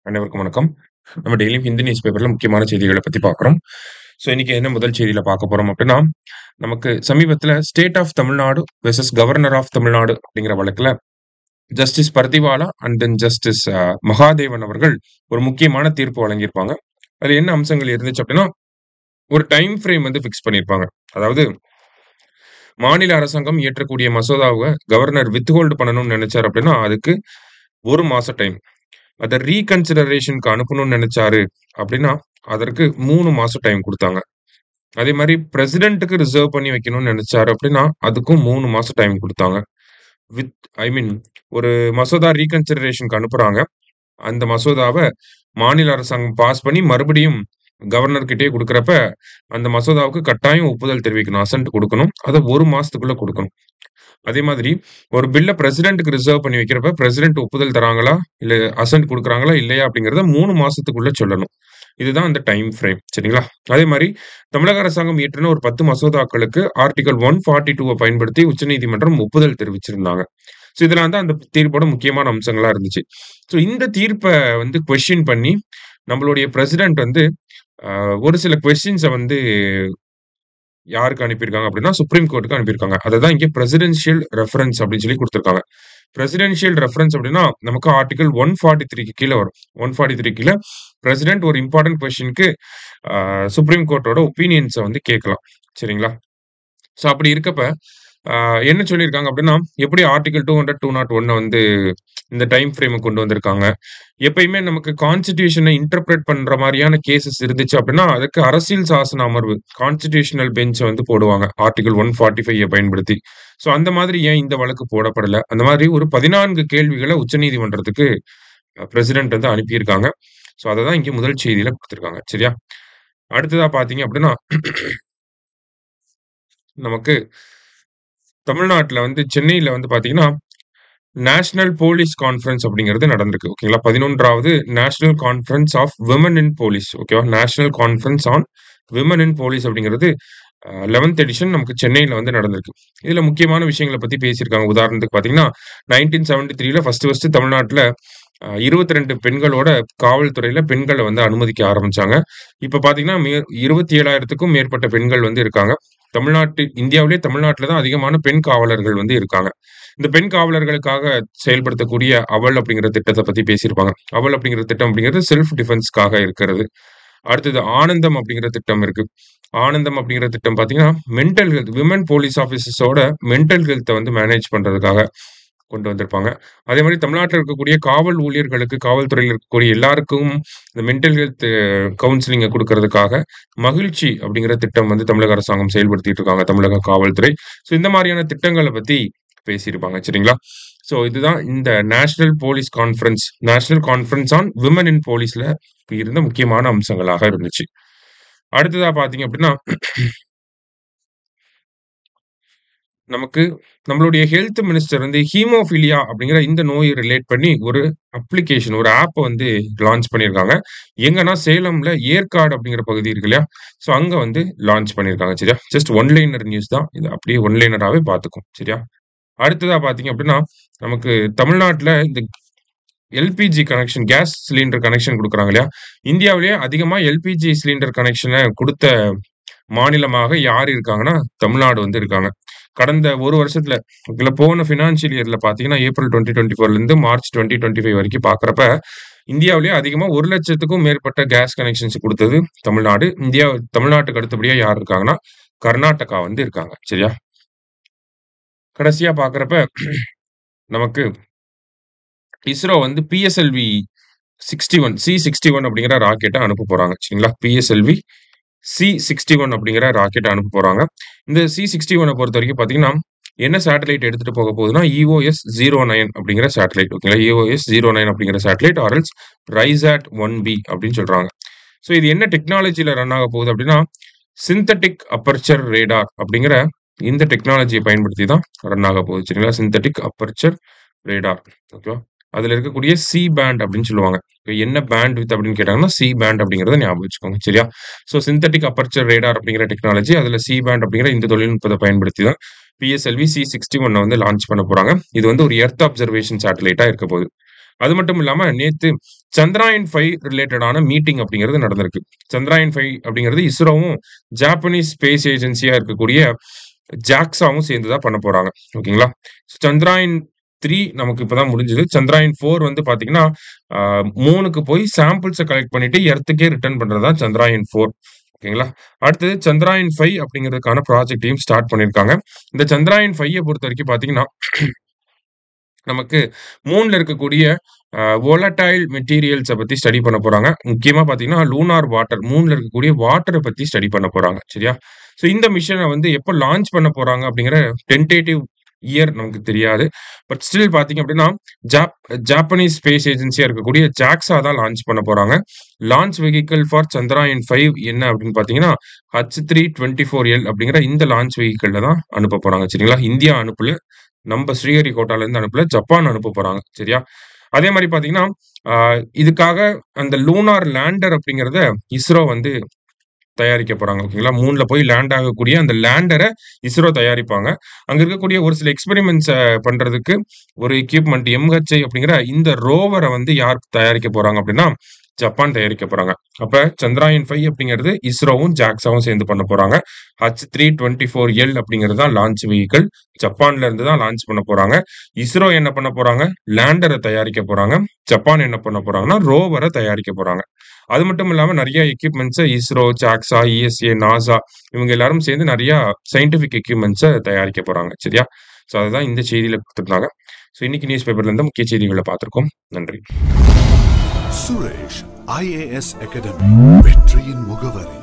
அனைவருக்கும் வணக்கம். நம்ம டெய்லியும் ஹிந்து நியூஸ் பேப்பர்ல முக்கியமான செய்திகள பத்தி பார்க்குறோம். இன்னைக்கு என்ன முதல் செய்தியில பார்க்க போறோம் அப்படின்னா, நமக்கு சமீபத்தில state of Tamil Nadu versus governor of Tamil Nadu அப்படிங்கிற வழக்குல justice Pardiwala and then justice Mahadevan அவர்கள் ஒரு முக்கியமான தீர்ப்பு வழங்கியிருப்பாங்க. அதுல என்ன அம்சங்கள் இருந்துச்சு அப்படின்னா, ஒரு டைம் ஃப்ரேம் வந்து ஃபிக்ஸ் பண்ணியிருப்பாங்க. அதாவது மாநில அரசாங்கம் இயற்றக்கூடிய மசோதாவ கவர்னர் வித்ஹோல்ட் பண்ணணும்னு நினைச்சாரு அப்படின்னா, அதுக்கு 1 மாசம் டைம். அத ரீகன்சிடரேஷன்க்கு அனுப்பணும்னு நினைச்சாரு அப்படின்னா, அதற்கு 3 மாசம் டைம் குடுத்தாங்க. அதே மாரி பிரசிடென்ட்க்கு ரிசர்வ் பண்ணி வைக்கணும்னு நினைச்சாரு அப்படின்னா, அதுக்கும் 3 மாசம் டைம் குடுத்தாங்க. வித் ஐ மீன் ஒரு மசோதா ரீகன்சிடரேஷன்க்கு அனுப்புறாங்க. அந்த மசோதாவ மாநில அரசாங்கம் பாஸ் பண்ணி மறுபடியும் கவர்னர் கிட்டயே குடுக்குறப்ப, அந்த மசோதாவுக்கு கட்டாயம் ஒப்புதல் தெரிவிக்கணும். அசென்ட் குடுக்கணும். அத 1 மாசத்துக்குள்ள குடுக்கணும். அதே மாதிரி ஒரு பில்ல பிரசிடென்ட்க்கு ரிசர்வ் பண்ணி வைக்கிறப்ப, பிரசிடென்ட் ஒப்புதல் தராங்களா? இல்ல அசென்ட் குடுக்குறாங்களா? இல்லையா? அப்படிங்கிறத 3 மாசத்துக்குள்ள சொல்லணும். இதுதான் அந்த டைம் ஃப்ரேம். சரிங்களா? அதே மாரி தமிழக அரசாங்கம் இயற்றின ஒரு 10 மசோதாக்களுக்கு ஆர்டிகிள் 142 பயன்படுத்தி உச்சநீதிமன்றம் ஒப்புதல் தெரிவிச்சிருந்தாங்க. இதெல்லாம் தான் அந்த தீர்ப்போட முக்கியமான அம்சங்களா இருந்துச்சு. இந்த தீர்ப்ப வந்து குவெஸ்ஷன் பண்ணி நம்மளுடைய பிரசிடென்ட் வந்து அ ஒரு சில குவெஸ்ஷன்ஸ வந்து யாருக்கு அனுப்பியிருக்காங்க அப்படின்னா, சுப்ரீம் கோர்ட்க்கு அனுப்பியிருக்காங்க. அததான் இங்க பிரசிடென்ஷியல் ரெஃபரன்ஸ் அப்படின்னு சொல்லி குடுத்திருக்காங்க. பிரசிடென்ஷியல் ரெஃபரன்ஸ் அப்படின்னா, நமக்கு ஆர்டிகிள் 143க்கு கீழ வரும். 143 கீழ பிரசிடென்ட் ஒரு இம்பார்ட்டன்ட் குவெஸ்ஷன்க்கு சுப்ரீம் கோர்ட்டோட ஒப்பீனியன்ஸ வந்து கேட்கலாம். சரிங்களா? அப்படி இருக்கப்ப, அ என்ன சொல்லியிருக்காங்க அப்படின்னா, எப்படி ஆர்டிகிள் 200, 201 வந்து இந்த டைம் ஃப்ரேம கொண்டு வந்திருக்காங்க. எப்பயுமே நமக்கு கான்ஸ்டிடியூஷன இன்டர்பிரெட் பண்ற மாரியான கேஸஸ் இருந்துச்சு அப்படின்னா, அதுக்கு அரசியல் சாசன அமர்வு கான்ஸ்டிடியூஷனல் பெஞ்ச் வந்து போடுவாங்க. ஆர்டிகிள் 145 பயன்படுத்தி. அந்த மாதிரி ஏன் இந்த வழக்கு போடப்படல? அந்த மாதிரி ஒரு 14 கேள்விகள உச்சநீதிமன்றத்துக்கு பிரசிடென்ட் வந்து அனுப்பியிருக்காங்க. அததான் இங்க முதல் செய்தியில குடுத்திருக்காங்க. சரியா? அடுத்ததா பார்த்தீங்க அப்படின்னா, நமக்கு தமிழ்நாட்டுல வந்து சென்னையில வந்து பார்த்தீங்கன்னா, நேஷனல் போலீஸ் கான்ஃபரன்ஸ் அப்படிங்கிறது நடந்திருக்கு. ஓகேங்களா? 11வது national conference of women in police. ஓகேவா? National conference on women in police அப்படிங்கிறது 11த் எடிஷன் நமக்கு சென்னையில வந்து நடந்திருக்கு. இதுல முக்கியமான விஷயங்கள பத்தி பேசியிருக்காங்க. உதாரணத்துக்கு பார்த்தீங்கன்னா, 1973ல ஃபர்ஸ்ட் தமிழ்நாட்டுல 22 பெண்களோட காவல்துறையில பெண்கள வந்து அனுமதிக்க ஆரம்பிச்சாங்க. இப்ப பார்த்தீங்கன்னா, 27,000க்கும் மேற்பட்ட பெண்கள் வந்து இருக்காங்க. இந்தியாவிலேயே தமிழ்நாட்டுல தான் அதிகமான பெண் காவலர்கள் வந்து இருக்காங்க. இந்த பெண் காவலர்களுக்காக செயல்படுத்தக்கூடிய அவள் அப்படிங்கிற திட்டத்த பத்தி பேசியிருப்பாங்க. அவள் அப்படிங்கிற திட்டம் அப்படிங்கிறது செல்ஃப் டிஃபென்ஸ்க்காக இருக்கிறது. அடுத்தது ஆனந்தம் அப்படிங்கிற திட்டம் இருக்கு. ஆனந்தம் அப்படிங்கிற திட்டம் பார்த்தீங்கன்னா, மென்டல் ஹெல்த் விமன் போலீஸ் ஆஃபீசர்ஸோட மென்டல் ஹெல்த்த வந்து மேனேஜ் பண்றதுக்காக கொண்டு வந்திருப்பாங்க. அதே மாரி தமிழ்நாட்டுல இருக்கக்கூடிய காவல் ஊழியர்களுக்கு, காவல்துறையில இருக்கக்கூடிய எல்லாருக்கும் இந்த மென்டல் ஹெல்த் கவுன்சிலிங்க குடுக்கறதுக்காக, மகிழ்ச்சி அப்படிங்கிற திட்டம் வந்து தமிழக அரசாங்கம் செயல்படுத்திட்டு இருக்காங்க, தமிழக காவல்துறை. இந்த மாரியான திட்டங்கள பத்தி பேசியிருப்பாங்க. சரிங்களா? இதுதான் இந்த நேஷனல் கான்ஃபரன்ஸ் ஆன் விமன் இன் போலீஸ்ல இருந்த முக்கியமான அம்சங்களாக இருந்துச்சு. அடுத்ததா பார்த்தீங்க அப்படின்னா, நமக்கு நம்மளுடைய ஹெல்த் மினிஸ்டர் வந்து ஹீமோஃபிலியா அப்படிங்கிற இந்த நோய் ரிலேட் பண்ணி ஒரு அப்ளிகேஷன், ஒரு ஆப் வந்து லான்ச் பண்ணியிருக்காங்க. எங்கன்னா சேலம்ல ஏற்காடு அப்படிங்கிற பகுதி இருக்கு இல்லையா? அங்க வந்து லான்ச் பண்ணியிருக்காங்க. சரியா? ஜஸ்ட் ஒன் லைனர் நியூஸ் தான். இது அப்படியே ஒன் லைனராவே பார்த்துக்கும். சரியா? அடுத்ததா பார்த்தீங்க அப்படின்னா, நமக்கு தமிழ்நாட்டுல இந்த LPG connection, gas cylinder connection குடுக்குறாங்க இல்லையா? இந்தியாவிலேயே அதிகமா எல்பிஜி சிலிண்டர் கனெக்ஷன குடுத்த மாநிலமாக யார் இருக்காங்கன்னா, தமிழ்நாடு வந்து இருக்காங்க. கடந்த 1 வருஷத்துல போன பினான்சியல் இயர்ல பார்த்தீங்கன்னா, ஏப்ரல் 2024லேருந்து மார்ச் 2025 வரைக்கும் பார்க்குறப்ப, இந்தியாவிலேயே அதிகமா 1,00,000க்கும் மேற்பட்ட கேஸ் கனெக்ஷன்ஸ் குடுத்தது தமிழ்நாடு. தமிழ்நாட்டுக்கு அடுத்தபடியா யார் இருக்காங்கன்னா, கர்நாடகா வந்து இருக்காங்க. சரியா? கடைசியா பார்க்குறப்ப நமக்கு இஸ்ரோ வந்து பிஎஸ்எல்வி 61 சி61 அப்படிங்கிற ராக்கெட்ட அனுப்ப போறாங்க. சரிங்களா? பிஎஸ்எல்வி சி61 அப்படிங்கிற ராக்கெட்ட அனுப்ப போறாங்க. இந்த சி61 பொறுத்தவரைக்கும் பார்த்தீங்கன்னா, என்ன சேட்டலைட் எடுத்துட்டு போக போகுதுன்னா, EOS-09 அப்படிங்கிற சேட்டலைட். ஓகேங்களா? EOS-09 அப்படிங்கிற சேட்டலைட் ஆர் எல்ஸ் ரைசாட் 1B அப்படின்னு சொல்றாங்க. இது என்ன டெக்னாலஜில ரன் ஆக போகுது அப்படின்னா, சிந்தெடிக் அப்பர்ச்சர் ரேடார் அப்படிங்கிற இந்த டெக்னாலஜிய பயன்படுத்தி தான் ரன் ஆக போகுது. சரிங்களா? Synthetic aperture radar. ஓகேவா? அதுல இருக்கக்கூடிய சி பேண்ட் அப்படின்னு சொல்லுவாங்க. என்ன பேண்ட் விட்த் அப்படின்னு கேட்டாங்கன்னா, சி பேண்ட் அப்படிங்கிறத ஞாபகம் வச்சுக்கோங்க. சரியா? சிந்தெடிக் அப்பர்ச்சர் ரேடார் அப்படிங்கிற டெக்னாலஜி, அதுல சி பேண்ட் அப்படிங்கிற இந்த தொழில்நுட்பத்த பயன்படுத்தி தான் பிஎஸ்எல்வி சி61 வந்து லான்ச் பண்ண போறாங்க. இது வந்து ஒரு எர்த் அப்சர்வேஷன் சேட்டலைட்டா இருக்க போகுது. அது மட்டும் இல்லாம நேத்து சந்திராயன்-5 ரிலேட்டடான மீட்டிங் அப்படிங்கிறது நடந்திருக்கு. சந்திராயன்-5 அப்படிங்கிறது இஸ்ரோவும், ஜாப்பனீஸ் ஸ்பேஸ் ஏஜென்சியா இருக்கக்கூடிய ஜாக்ஸாவும் சேர்ந்து தான் பண்ண போறாங்க. ஓகேங்களா? சந்திராயன்-3 நமக்கு இப்ப தான் முடிஞ்சது. சந்திராயன்-4 வந்து பார்த்தீங்கன்னா, அ மூனுக்கு போய் சாம்பிள்ஸ கலெக்ட் பண்ணிட்டு எர்த்துக்கே ரிட்டர்ன் பண்றது தான் சந்திராயன்-4. ஓகேங்களா? அடுத்தது சந்திராயன்-5 அப்படிங்கிறதுக்கான ப்ராஜெக்ட்டையும் ஸ்டார்ட் பண்ணியிருக்காங்க. இந்த சந்திராயன்-5 பொறுத்தவரைக்கும் பார்த்தீங்கன்னா, நமக்கு மூன்ல இருக்கக்கூடிய வோலடைல் மெட்டீரியல்ஸ பத்தி ஸ்டடி பண்ண போறாங்க. முக்கியமா பார்த்தீங்கன்னா, லூனார் வாட்டர் மூன்ல இருக்கக்கூடிய வாட்டர பத்தி ஸ்டடி பண்ண போறாங்க. சரியா? ஸோ இந்த மிஷன வந்து எப்ப லான்ச் பண்ண போறாங்க அப்படிங்கிற டென்டேட்டிவ் இயர் நமக்கு தெரியாது. பட் ஸ்டில் பார்த்தீங்க அப்படின்னா, ஜாப் ஜாப்பனீஸ் ஸ்பேஸ் ஏஜென்சியா இருக்கக்கூடிய ஜாக்ஸா தான் லான்ச் பண்ண போறாங்க. லான்ச் வெஹிக்கிள் ஃபார் சந்திராயன்-5 என்ன அப்படின்னு பார்த்தீங்கன்னா, H324L அப்படிங்கிற இந்த லான்ச் வெஹிக்கிள்ல தான் அனுப்ப போறாங்க. சரிங்களா? இந்தியா அனுப்பல. நம்ப ஸ்ரீஹரிகோட்டால இருந்து அனுப்பல. ஜப்பான் அனுப்ப போறாங்க. சரியா? அதே மாரி பார்த்தீங்கன்னா, அ இதுக்காக அந்த லூனார் லேண்டர் அப்படிங்கிறத இஸ்ரோ வந்து தயாரிக்க போறாங்க. ஓகேங்களா? மூன்ல போய் லேண்ட் ஆகக்கூடிய அந்த லேண்டர இஸ்ரோ தயாரிப்பாங்க. அங்க இருக்கக்கூடிய ஒரு சில எக்ஸ்பெரிமென்ட்ஸ பண்றதுக்கு ஒரு எக்யூப்மென்ட் MHI அப்படிங்கிற இந்த ரோவர வந்து யார் தயாரிக்க போறாங்க அப்படின்னா, ஜப்பான் தயாரிக்க போறாங்க. அப்ப சந்திராயன்-5 அப்படிங்கிறது இஸ்ரோவும், ஜாக்ஸாவும் சேர்ந்து பண்ண போறாங்க. H324L அப்படிங்கிறது தான் லான்ச் வெஹிக்கிள். ஜப்பான்ல இருந்து தான் லான்ச் பண்ண போறாங்க. இஸ்ரோ என்ன பண்ண போறாங்க? லேண்டர தயாரிக்க போறாங்க. ஜப்பான் என்ன பண்ண போறாங்கன்னா, ரோவர தயாரிக்க போறாங்க. அது மட்டும் இல்லாம நெறைய எக்யூப்மென்ட்ஸ இஸ்ரோ, ஜாக்ஸா, ESA, நாசா இவங்க எல்லாரும் சேர்ந்து நெறைய சயன்டிஃபிக் எக்யூப்மென்ட்ஸ தயாரிக்க போறாங்க. சரியா? ஸோ அதுதான் இந்த செய்தியில குடுத்திருந்தாங்க. ஸோ இன்னைக்கு நியூஸ் பேப்பர்ல இருந்து முக்கிய செய்திகள பார்த்திருக்கோம். நன்றி. சுரேஷ் IAS அகாடமி வெற்றியின் முகவரி.